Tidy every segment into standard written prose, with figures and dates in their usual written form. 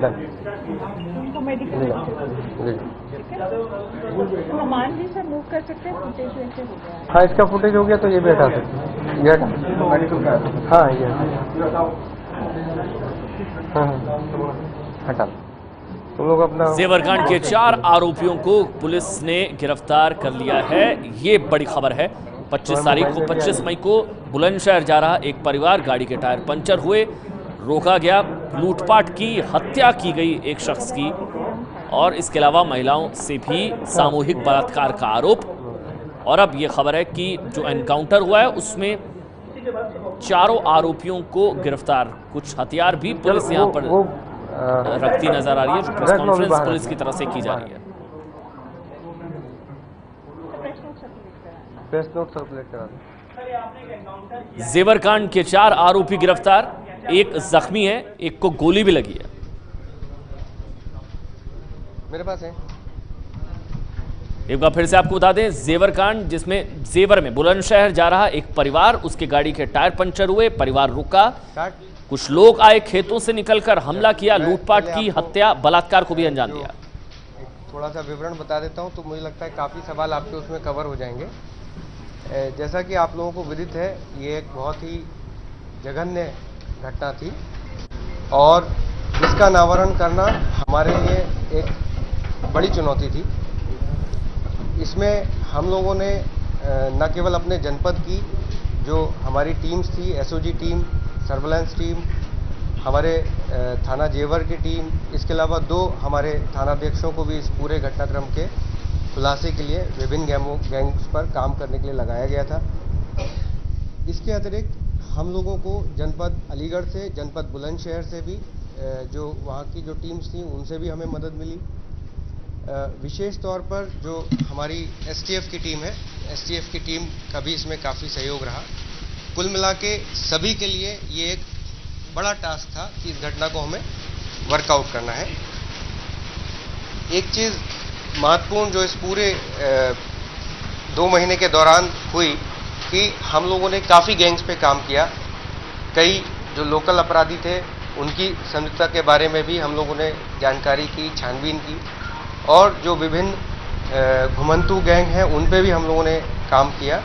उनको मेडिकल सामान भी सब मूव कर सकते हैं, फुटेज वैसे हो गया। हाँ, इसका फुटेज हो गया तो ये भी हटा सकते हैं, ये हटा मेडिकल का। हाँ ये हाँ हटा। तुम लोग अपना जेवरकांड के 4 आरोपियों को पुलिस ने गिरफ्तार कर लिया है। ये बड़ी खबर है। 25 मई को बुलंदशहर जा रहा एक परिवार, गाड़ी के टायर पंचर हुए, रोका गया, लूटपाट की, हत्या की गई एक शख्स की, और इसके अलावा महिलाओं से भी सामूहिक बलात्कार का आरोप। और अब ये खबर है कि जो एनकाउंटर हुआ है उसमें 4 आरोपियों को गिरफ्तार, कुछ हथियार भी पुलिस यहाँ पर रखती नजर आ रही है। प्रेस कॉन्फ्रेंस पुलिस की तरफ से की जा रही है। प्रेस नोट सर्कुलेट करा। जेवरकांड के 4 आरोपी गिरफ्तार, एक जख्मी है, एक को गोली भी लगी है। मेरे पास है। एक बार फिर से आपको बता दें, जेवरकांड जिसमें जेवर में बुलंदशहर जा रहा एक परिवार, उसके गाड़ी के टायर पंचर हुए, परिवार रुका, कुछ लोग आए, खेतों से निकलकर हमला किया, लूटपाट की, हत्या, बलात्कार को भी अंजाम दिया। थोड़ा सा विवरण बता देता हूं तो मुझे लगता है काफी सवाल आपके उसमें कवर हो जाएंगे। जैसा कि आप लोगों को विदित है, ये एक बहुत ही जघन्य घटना थी और इसका अनावरण करना हमारे लिए एक बड़ी चुनौती थी। इसमें हम लोगों ने न केवल अपने जनपद की जो हमारी टीम्स थी, एसओजी टीम, सर्वेलेंस टीम, हमारे थाना जेवर की टीम, इसके अलावा 2 हमारे थानाध्यक्षों को भी इस पूरे घटनाक्रम के खुलासे के लिए विभिन्न गैंग्स पर काम करने के लिए लगाया गया था। इसके अतिरिक्त हम लोगों को जनपद अलीगढ़ से, जनपद बुलंदशहर से भी जो वहाँ की जो टीम्स थी उनसे भी हमें मदद मिली। विशेष तौर पर जो हमारी एसटीएफ की टीम है, एसटीएफ की टीम का भी इसमें काफ़ी सहयोग रहा। कुल मिला के सभी के लिए ये एक बड़ा टास्क था कि इस घटना को हमें वर्कआउट करना है। एक चीज़ महत्वपूर्ण जो इस पूरे 2 महीने के दौरान हुई कि हम लोगों ने काफ़ी गैंग्स पे काम किया। कई जो लोकल अपराधी थे उनकी संलिप्तता के बारे में भी हम लोगों ने जानकारी की, छानबीन की, और जो विभिन्न घुमंतू गैंग हैं उन पे भी हम लोगों ने काम किया।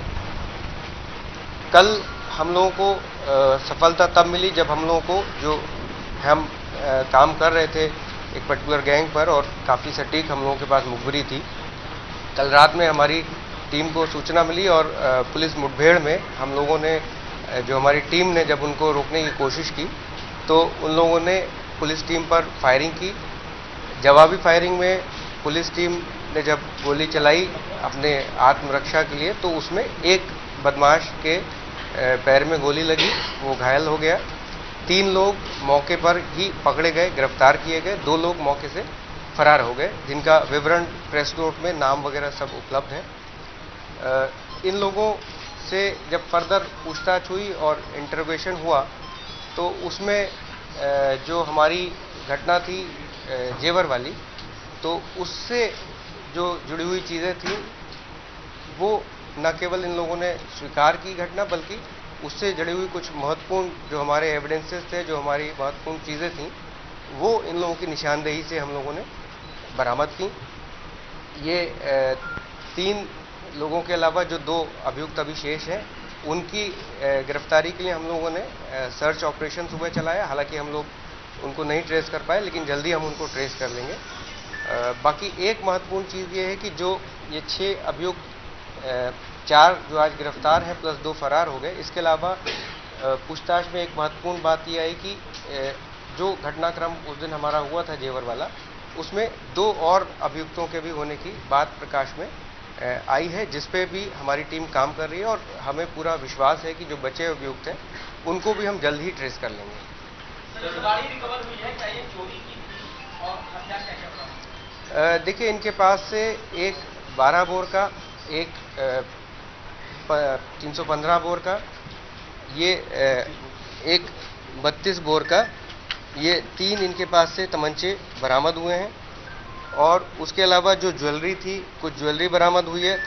कल हम लोगों को सफलता तब मिली जब हम लोगों को जो हम काम कर रहे थे एक पर्टिकुलर गैंग पर और काफ़ी सटीक हम लोगों के पास मुखबिरी थी। कल रात में हमारी टीम को सूचना मिली और पुलिस मुठभेड़ में हम लोगों ने जो हमारी टीम ने जब उनको रोकने की कोशिश की तो उन लोगों ने पुलिस टीम पर फायरिंग की। जवाबी फायरिंग में पुलिस टीम ने जब गोली चलाई अपने आत्मरक्षा के लिए तो उसमें एक बदमाश के पैर में गोली लगी, वो घायल हो गया। 3 लोग मौके पर ही पकड़े गए, गिरफ्तार किए गए, 2 लोग मौके से फरार हो गए, जिनका विवरण प्रेस नोट में नाम वगैरह सब उपलब्ध है। इन लोगों से जब फर्दर पूछताछ हुई और इंटरोगेशन हुआ तो उसमें जो हमारी घटना थी जेवर वाली, तो उससे जो जुड़ी हुई चीज़ें थी वो न केवल इन लोगों ने स्वीकार की घटना, बल्कि उससे जुड़ी हुई कुछ महत्वपूर्ण जो हमारे एविडेंसेस थे, जो हमारी महत्वपूर्ण चीज़ें थीं, वो इन लोगों की निशानदेही से हम लोगों ने बरामद की। ये 3 लोगों के अलावा जो 2 अभियुक्त अभी शेष हैं, उनकी गिरफ्तारी के लिए हम लोगों ने सर्च ऑपरेशन सुबह चलाया। हालांकि हम लोग उनको नहीं ट्रेस कर पाए, लेकिन जल्दी हम उनको ट्रेस कर लेंगे। बाकी एक महत्वपूर्ण चीज़ ये है कि जो ये 6 अभियुक्त, 4 जो आज गिरफ्तार हैं प्लस 2 फरार हो गए। इसके अलावा पूछताछ में एक महत्वपूर्ण बात यह आई कि जो घटनाक्रम उस दिन हमारा हुआ था जेवर वाला, उसमें 2 और अभियुक्तों के भी होने की बात प्रकाश में आई है, जिस पे भी हमारी टीम काम कर रही है और हमें पूरा विश्वास है कि जो बचे अभियुक्त हैं उनको भी हम जल्द ही ट्रेस कर लेंगे। देखिए, इनके पास से एक 12 बोर का, एक 315 बोर का, ये एक 32 बोर का, ये 3 इनके पास से तमंचे बरामद हुए हैं। और उसके अलावा जो ज्वेलरी थी, कुछ ज्वेलरी बरामद हुई है।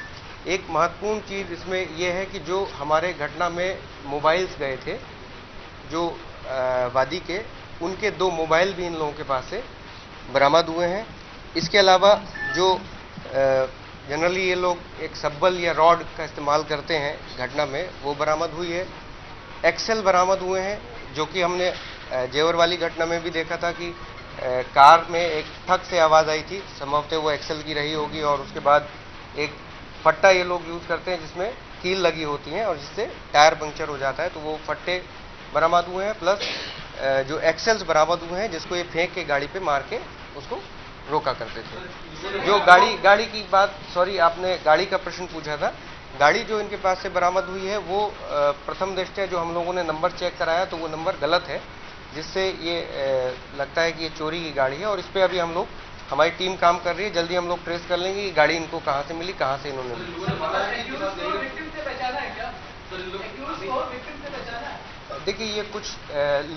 एक महत्वपूर्ण चीज़ इसमें यह है कि जो हमारे घटना में मोबाइल्स गए थे जो वादी के, उनके 2 मोबाइल भी इन लोगों के पास से बरामद हुए हैं। इसके अलावा जो जनरली ये लोग एक सब्बल या रॉड का इस्तेमाल करते हैं घटना में, वो बरामद हुई है। एक्सेल बरामद हुए हैं, जो कि हमने जेवर वाली घटना में भी देखा था कि कार में एक ठक से आवाज़ आई थी, संभवतः वो एक्सेल की रही होगी। और उसके बाद एक फट्टा ये लोग यूज़ करते हैं जिसमें कील लगी होती हैं और जिससे टायर पंक्चर हो जाता है, तो वो फट्टे बरामद हुए हैं। प्लस जो एक्सेल्स बरामद हुए हैं जिसको ये फेंक के गाड़ी पे मार के उसको रोका करते थे। जो गाड़ी की बात, सॉरी आपने गाड़ी का प्रश्न पूछा था। गाड़ी जो इनके पास से बरामद हुई है वो प्रथम दृष्टया जो हम लोगों ने नंबर चेक कराया तो वो नंबर गलत है, जिससे ये लगता है कि ये चोरी की गाड़ी है। और इस पर अभी हम लोग, हमारी टीम काम कर रही है, जल्दी हम लोग ट्रेस कर लेंगे कि गाड़ी इनको कहाँ से मिली, कहाँ से इन्होंने ली। देखिए, ये कुछ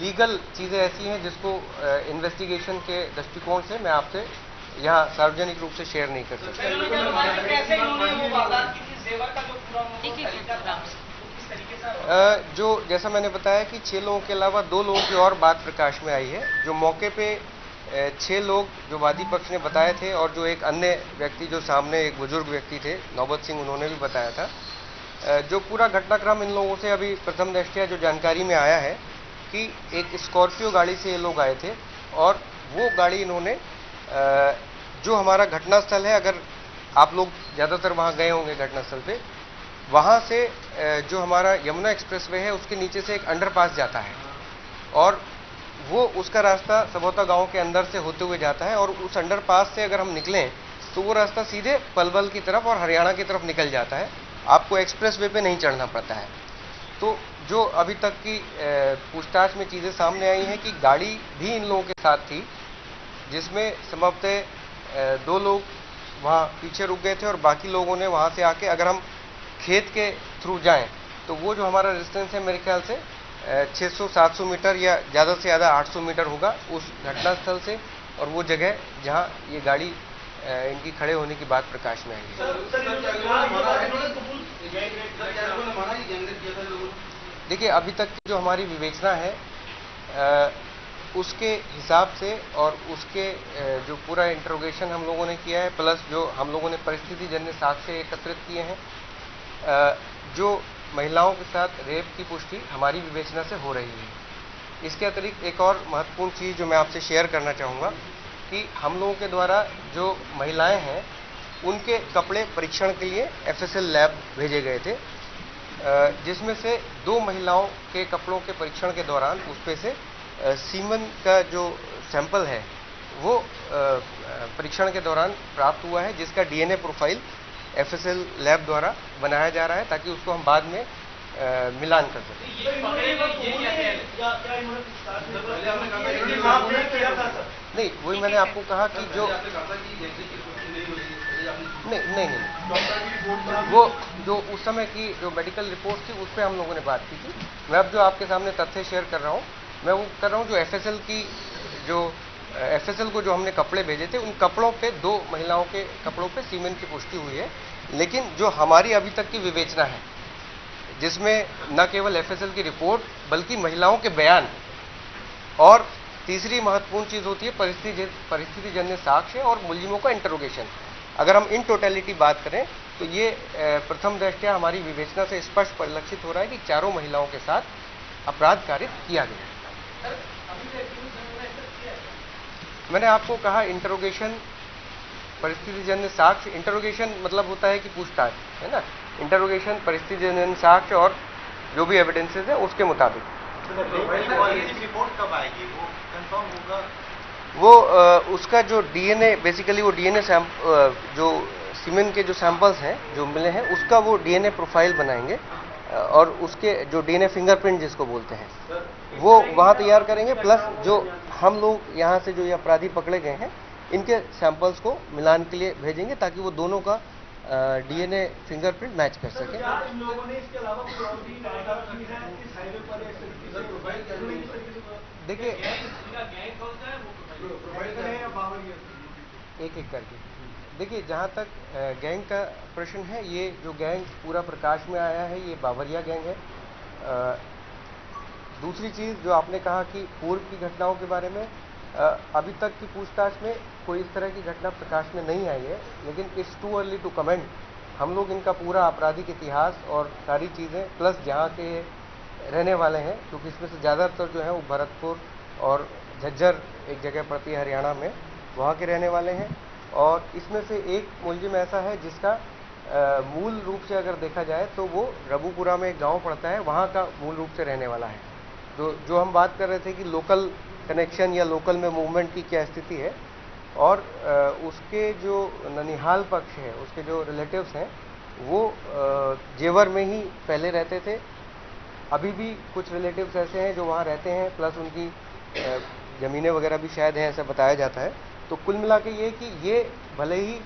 लीगल चीज़ें ऐसी हैं जिसको इन्वेस्टिगेशन के दृष्टिकोण से मैं आपसे यहाँ सार्वजनिक रूप से शेयर नहीं कर सकता। जो जैसा मैंने बताया कि 6 लोगों के अलावा 2 लोगों की और बात प्रकाश में आई है। जो मौके पे 6 लोग जो वादी पक्ष ने बताए थे और जो एक अन्य व्यक्ति जो सामने एक बुजुर्ग व्यक्ति थे नौबत सिंह, उन्होंने भी बताया था। जो पूरा घटनाक्रम इन लोगों से अभी प्रथम दृष्टया जो जानकारी में आया है कि एक स्कॉर्पियो गाड़ी से ये लोग आए थे और वो गाड़ी इन्होंने, जो हमारा घटनास्थल है, अगर आप लोग ज़्यादातर वहाँ गए होंगे घटनास्थल पे, वहाँ से जो हमारा यमुना एक्सप्रेसवे है उसके नीचे से एक अंडरपास जाता है और वो उसका रास्ता सबौता गांव के अंदर से होते हुए जाता है। और उस अंडरपास से अगर हम निकलें तो वो रास्ता सीधे पलवल की तरफ और हरियाणा की तरफ निकल जाता है, आपको एक्सप्रेसवे पे नहीं चढ़ना पड़ता है। तो जो अभी तक की पूछताछ में चीज़ें सामने आई हैं कि गाड़ी भी इन लोगों के साथ थी, जिसमें संभवतः 2 लोग वहाँ पीछे रुक गए थे और बाकी लोगों ने वहाँ से आके, अगर हम खेत के थ्रू जाएं तो वो जो हमारा डिस्टेंस है मेरे ख्याल से 600-700 मीटर या ज़्यादा से ज़्यादा 800 मीटर होगा उस घटनास्थल से, और वो जगह जहाँ ये गाड़ी इनकी खड़े होने की बात प्रकाश में आई है। देखिए, अभी तक की जो हमारी विवेचना है उसके हिसाब से और उसके जो पूरा इंटरोगेशन हम लोगों ने किया है, प्लस जो हम लोगों ने परिस्थिति जन्य साक्ष्य एकत्रित किए हैं, जो महिलाओं के साथ रेप की पुष्टि हमारी विवेचना से हो रही है। इसके अतिरिक्त एक और महत्वपूर्ण चीज़ जो मैं आपसे शेयर करना चाहूँगा कि हम लोगों के द्वारा जो महिलाएं हैं उनके कपड़े परीक्षण के लिए FSL लैब भेजे गए थे, जिसमें से 2 महिलाओं के कपड़ों के परीक्षण के दौरान उसपे से सीमन का जो सैंपल है वो परीक्षण के दौरान प्राप्त हुआ है, जिसका DNA प्रोफाइल FSL लैब द्वारा बनाया जा रहा है ताकि उसको हम बाद में मिलान कर सकें। नहीं, वही मैंने आपको कहा कि जो नहीं, वो जो उस समय की जो मेडिकल रिपोर्ट थी उस पर हम लोगों ने बात की थी। मैं अब जो आपके सामने तथ्य शेयर कर रहा हूँ, मैं वो कर रहा हूँ जो FSL को जो हमने कपड़े भेजे थे उन कपड़ों पे 2 महिलाओं के कपड़ों पे सीमेन की पुष्टि हुई है। लेकिन जो हमारी अभी तक की विवेचना है, जिसमें न केवल FSL की रिपोर्ट बल्कि महिलाओं के बयान, और तीसरी महत्वपूर्ण चीज़ होती है परिस्थितिजन्य साक्ष्य और मुलजिमों का इंटरोगेशन। अगर हम इन टोटलिटी बात करें तो ये प्रथम दृष्टया हमारी विवेचना से स्पष्ट परिलक्षित हो रहा है कि चारों महिलाओं के साथ अपराध कारित किया गया। मैंने आपको कहा इंटरोगेशन, परिस्थितिजन्य साक्ष्य। इंटरोगेशन मतलब होता है कि पूछताछ, है ना। इंटरोगेशन, परिस्थितिजन्य साक्ष्य और जो भी एविडेंसेस है उसके मुताबिक। रिपोर्ट कब आएगी, वो कंफर्म होगा? वो उसका जो DNA, बेसिकली वो DNA जो सीमेन के जो सैंपल्स हैं जो मिले हैं उसका वो DNA प्रोफाइल बनाएंगे और उसके जो DNA फिंगरप्रिंट जिसको बोलते हैं वो वहाँ तैयार करेंगे। प्लस जो हम लोग यहाँ से जो ये अपराधी पकड़े गए हैं इनके सैंपल्स को मिलान के लिए भेजेंगे ताकि वो दोनों का DNA फिंगरप्रिंट मैच कर सके। देखिए, एक करके देखिए, जहाँ तक गैंग का प्रश्न है, ये जो गैंग पूरा प्रकाश में आया है ये बावरिया गैंग है। दूसरी चीज़ जो आपने कहा कि पूर्व की घटनाओं के बारे में, अभी तक की पूछताछ में कोई इस तरह की घटना प्रकाश में नहीं आई है, लेकिन it's too early to comment. हम लोग इनका पूरा आपराधिक इतिहास और सारी चीज़ें प्लस जहाँ के रहने वाले हैं, क्योंकि इसमें से ज़्यादातर जो है वो भरतपुर और झज्जर एक जगह पड़ती है हरियाणा में, वहाँ के रहने वाले हैं। और इसमें से एक मुलजिम ऐसा है जिसका मूल रूप से अगर देखा जाए तो वो रबूपुरा में एक गाँव पड़ता है, वहाँ का मूल रूप से रहने वाला है। तो जो हम बात कर रहे थे कि लोकल कनेक्शन या लोकल में मूवमेंट की क्या स्थिति है, और उसके जो ननिहाल पक्ष है, उसके जो रिलेटिव्स हैं वो जेवर में ही पहले रहते थे। अभी भी कुछ रिलेटिव्स ऐसे हैं जो वहाँ रहते हैं, प्लस उनकी ज़मीनें वगैरह भी शायद हैं, ऐसा बताया जाता है। तो कुल मिला के ये कि ये भले ही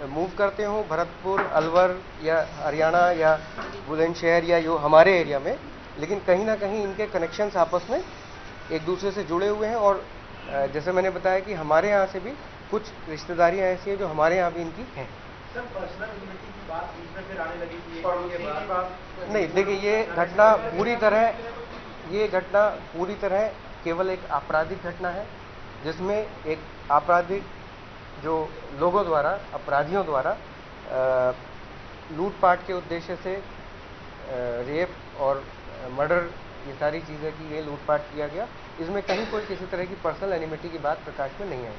मूव करते हों भरतपुर, अलवर या हरियाणा या बुलंदशहर या जो हमारे एरिया में, लेकिन कहीं ना कहीं इनके कनेक्शंस आपस में एक दूसरे से जुड़े हुए हैं। और जैसे मैंने बताया कि हमारे यहाँ से भी कुछ रिश्तेदारियाँ ऐसी हैं जो हमारे यहाँ भी इनकी हैं। सर, पर्सनल इन्फॉर्मेशन की बात बीच में फिर आने लगी थी, पड़ोसी की बात नहीं, देखिए ये घटना पूरी तरह केवल एक आपराधिक घटना है, जिसमें एक आपराधिक जो लोगों द्वारा, अपराधियों द्वारा लूटपाट के उद्देश्य से रेप और मर्डर, ये सारी चीज़ें की ये लूटपाट किया गया। इसमें कहीं कोई किसी तरह की पर्सनल एनिमिटी की बात प्रकाश में नहीं आई।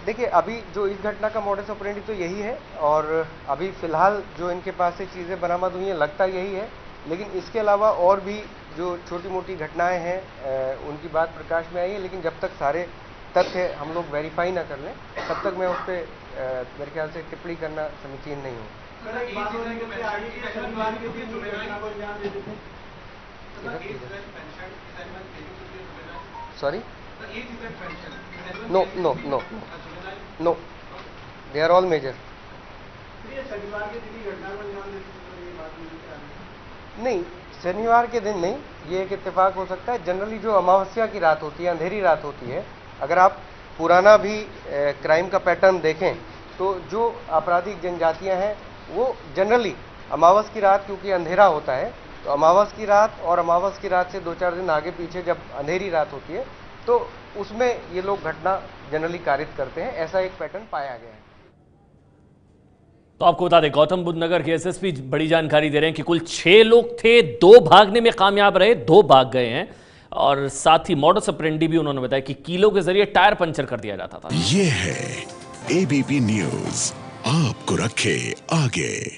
देखिए अभी जो इस घटना का मॉडस ऑपरेंडी तो यही है, और अभी फिलहाल जो इनके पास से चीज़ें बरामद हुई हैं लगता यही है, लेकिन इसके अलावा और भी जो छोटी मोटी घटनाएं हैं उनकी बात प्रकाश में आई है। लेकिन जब तक सारे तथ्य हम लोग वेरीफाई ना कर लें तब तक मैं उस पर मेरे ख्याल से टिप्पणी करना समीचीन नहीं हूँ। Sorry, no, they are all major. नहीं, शनिवार के दिन नहीं, ये एक इत्तेफाक हो सकता है। जनरली जो अमावस्या की रात होती है, अंधेरी रात होती है, अगर आप पुराना भी क्राइम का पैटर्न देखें तो जो आपराधिक जनजातियां हैं वो जनरली अमावस की रात, क्योंकि अंधेरा होता है, तो अमावस की रात और अमावस की रात से 2-4 दिन आगे पीछे जब अंधेरी रात होती है तो उसमें ये लोग घटना जनरली कारित करते हैं। ऐसा एक पैटर्न पाया गया है। तो आपको बता दें, गौतम बुद्ध नगर के एसएसपी बड़ी जानकारी दे रहे हैं कि कुल 6 लोग थे, 2 भागने में कामयाब रहे, 2 भाग गए हैं। और साथ ही मॉडस ऑपरेंडी भी उन्होंने बताया कि कीलों के जरिए टायर पंचर कर दिया जाता था। ये है एबीपी न्यूज, आपको रखे आगे।